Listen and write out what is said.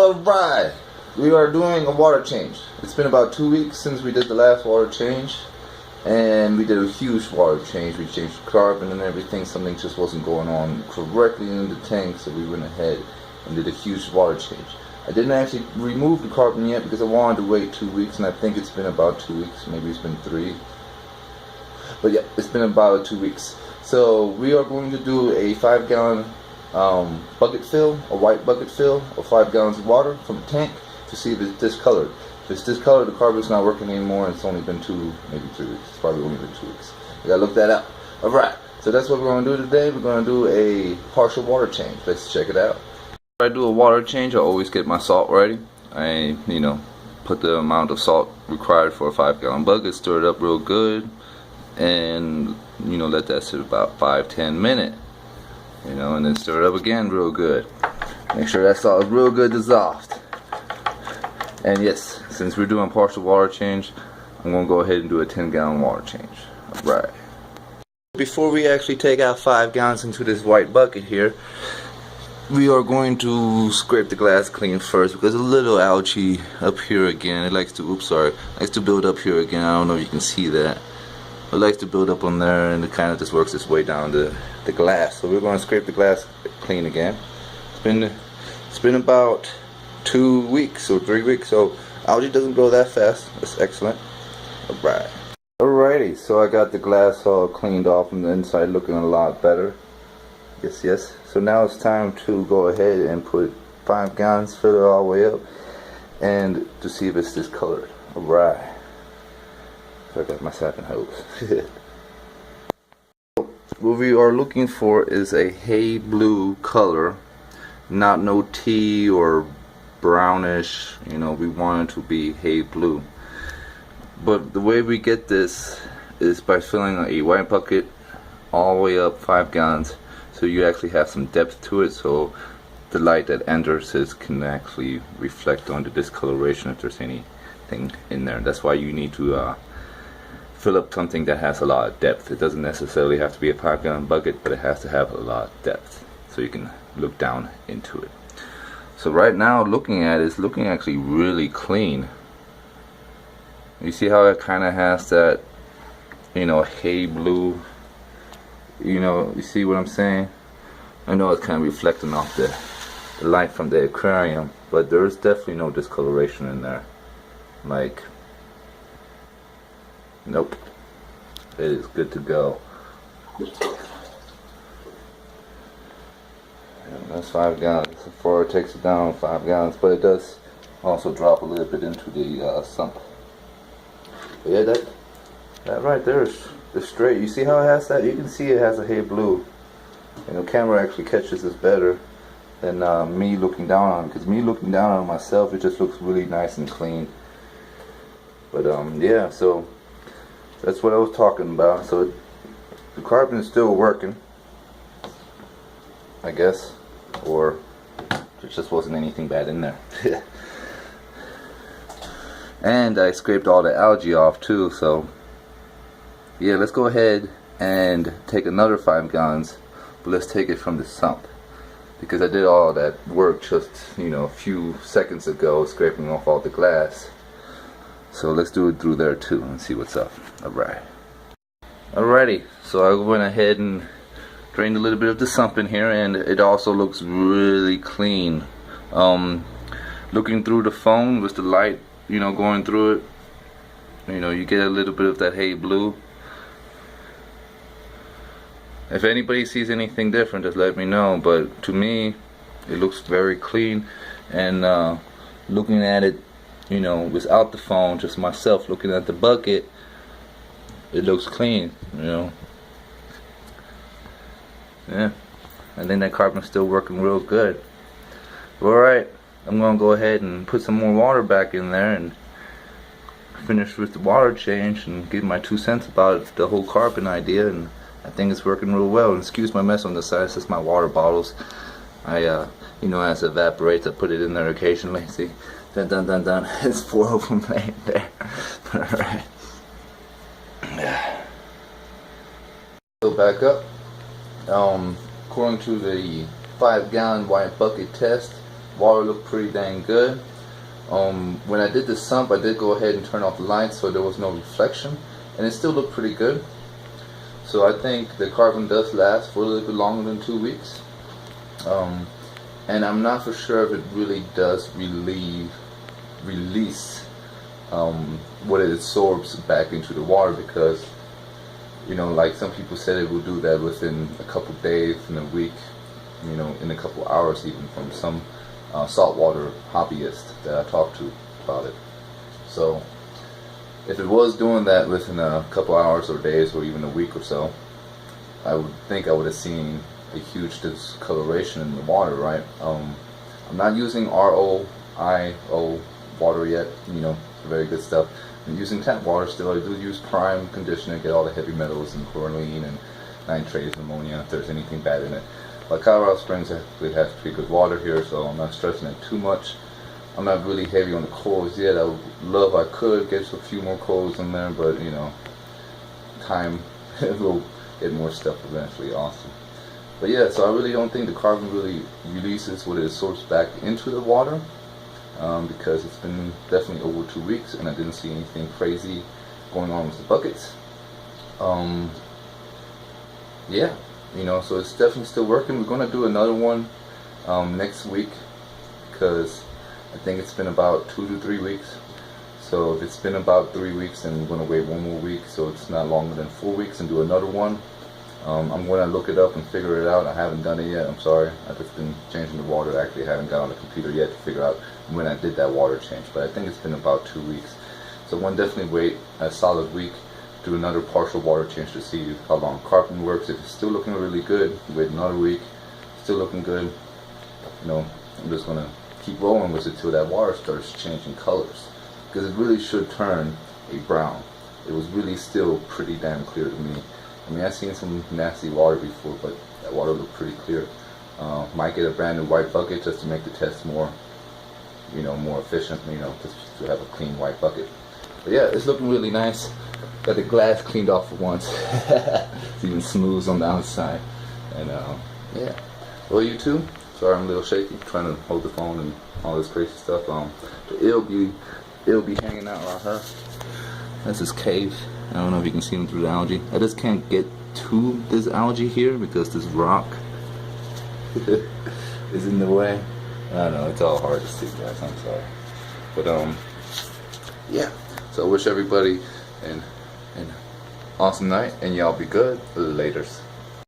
Alright, we are doing a water change. It's been about 2 weeks since we did the last water change, and we did a huge water change. We changed the carbon and everything. Something just wasn't going on correctly in the tank, so we went ahead and did a huge water change. I didn't actually remove the carbon yet because I wanted to wait 2 weeks, and I think it's been about 2 weeks, maybe it's been 3. But yeah, it's been about 2 weeks. So we are going to do a 5-gallon bucket fill, a white bucket fill of 5 gallons of water from the tank to see if it's discolored. If it's discolored, the carbon's not working anymore, and it's only been 2, maybe 3 weeks. It's probably only been 2 weeks. I gotta look that up. Alright, so that's what we're gonna do today. We're gonna do a partial water change. Let's check it out. When I do a water change, I always get my salt ready. I, put the amount of salt required for a 5-gallon bucket, stir it up real good, and let that sit about 5-10 minutes. And then stir it up again real good. Make sure that salt is real good dissolved. And yes, since we're doing partial water change, I'm going to go ahead and do a 10-gallon water change. Alright. Before we actually take out 5 gallons into this white bucket here, we are going to scrape the glass clean first because a little algae up here again. It likes to build up here again. I don't know if you can see that. It likes to build up on there, and it kind of just works its way down the glass. So we're going to scrape the glass clean again. It's been about 2 weeks or 3 weeks, so algae doesn't grow that fast. That's excellent. Alright. Alrighty, so I got the glass all cleaned off from the inside, looking a lot better. Yes. So now it's time to go ahead and put 5 gallons, fill it all the way up, and to see if it's discolored. Alright. I got my sapping hose. What we are looking for is a hay blue color, not no tea or brownish. We want it to be hay blue. But the way we get this is by filling a white bucket all the way up 5 gallons, so you actually have some depth to it, so the light that enters can actually reflect on the discoloration if there's anything in there. That's why you need to fill up something that has a lot of depth. It doesn't necessarily have to be a 5-gallon bucket, but it has to have a lot of depth so you can look down into it. So right now, looking at it, it's looking actually really clean. You see how it kind of has that, hay blue. You see what I'm saying? I know it's kind of reflecting off the light from the aquarium, but there's definitely no discoloration in there. Nope. It is good to go. And that's 5 gallons. Before it takes it down 5 gallons, but it does also drop a little bit into the sump. But yeah, that right there is straight. You see how it has that? You can see it has a hay blue. And the camera actually catches this better than me looking down on it. Because me looking down on it myself, it just looks really nice and clean. But yeah, so that's what I was talking about. So the carbon is still working, I guess, or there just wasn't anything bad in there. And I scraped all the algae off too, so yeah, let's go ahead and take another 5 gallons, but let's take it from the sump, because I did all that work just a few seconds ago, scraping off all the glass. So let's do it through there too and see what's up. Alrighty, so I went ahead and drained a little bit of the sump in here, and it also looks really clean. Looking through the phone with the light, going through it, you get a little bit of that hay blue. If anybody sees anything different, just let me know. But to me, it looks very clean, and looking at it, without the phone, just myself looking at the bucket, it looks clean, Yeah, and then that carbon's still working real good. Alright, I'm gonna go ahead and put some more water back in there and finish with the water change and give my 2 cents about the whole carbon idea, and I think it's working real well. And excuse my mess on the side, it's just my water bottles. I as it evaporates, I put it in there occasionally. See, dun. It's 4 of them right there. Alright. So back up. According to the 5-gallon white bucket test, Water looked pretty dang good. When I did the sump, I did go ahead and turn off the lights so there was no reflection, and it still looked pretty good. So I think the carbon does last for a little bit longer than 2 weeks. And I'm not for sure if it really does release what it absorbs back into the water, because, you know, like some people said, it will do that within a couple days, in a week, you know, in a couple hours even, from some saltwater hobbyist that I talked to about it. So if it was doing that within a couple hours or days or even a week or so, I would think I would have seen a huge discoloration in the water, right? I'm not using RO water yet, you know, very good stuff. I'm using tap water still. I do use prime conditioner, get all the heavy metals and chlorine and nitrates and ammonia if there's anything bad in it. But Colorado Springs actually has pretty good water here, so I'm not stressing it too much. I'm not really heavy on the corals yet. I would love if I could get a few more corals in there, but you know, time will get more stuff eventually. Awesome. But yeah, so I really don't think the carbon really releases what it absorbs back into the water, because it's been definitely over 2 weeks and I didn't see anything crazy going on with the buckets. Yeah, you know, so it's definitely still working. We're going to do another one next week, because I think it's been about 2 to 3 weeks. So if it's been about 3 weeks, then we're going to wait 1 more week, so it's not longer than 4 weeks, and do another one. I'm going to look it up and figure it out. I haven't done it yet, I'm sorry. I've just been changing the water. Actually, I haven't got on the computer yet to figure out when I did that water change, but I think it's been about 2 weeks. So I'm going to definitely wait a solid week, do another partial water change to see how long carbon works. If it's still looking really good, wait another week, still looking good, you know, I'm just going to keep rolling with it till that water starts changing colors, because it really should turn a brown. It was really still pretty damn clear to me. I mean, I've seen some nasty water before, but that water looked pretty clear. Might get a brand new white bucket just to make the test more, you know, more efficient, you know, just to have a clean white bucket. But yeah, it's looking really nice. Got the glass cleaned off for once. It's even smooth on the outside. And yeah. Well, you too. Sorry, I'm a little shaky, trying to hold the phone and all this crazy stuff. It'll be hanging out right here. That's his cave. I don't know if you can see him through the algae. I just can't get to this algae here because this rock is in the way. I don't know, it's all hard to see, guys. I'm sorry. But yeah. So I wish everybody an awesome night, and y'all be good. Laters.